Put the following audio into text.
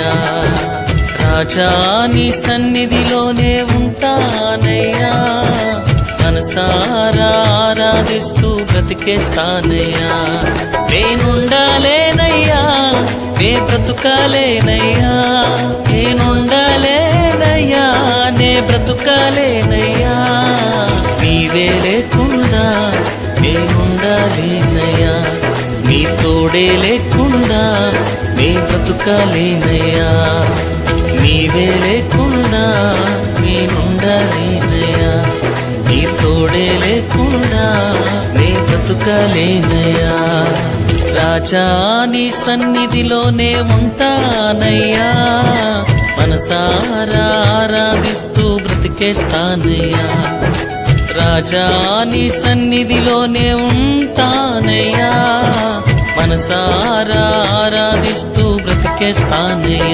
ఉంటానయ్యా. రాజా నీ సన్నిధిలోనే ఉంటానయ్యా, మనసారా ఆరాధిస్తూ బ్రతికేస్తానయ్యా. నేనుండాలేనయ్యా, నే బ్రతుకాలేనయ్యా, నేనుండాలేనయ్యా, నే బ్రతుకాలేనయ్యా. నీవే లేకుండా నేనుండాలేనయ్యా, నీ తోడే లేకుండా నే బ్రతుకాలేనయ్యా. నీవే లేకుండా నేనుండాలేనయ్యా, నీ తోడే లేకుండా నే బ్రతుకాలేనయ్యా. రాజా నీ సన్నిధిలోనే ఉంటానయ్యా, మనసారా ఆరాధిస్తూ బ్రతికేస్తానయ్యా. రాజా నీ సన్నిధిలోనే ఉంటానయ్యా, మనసారా ఆరాధిస్తూ బ్రతికేస్తానయ్యా.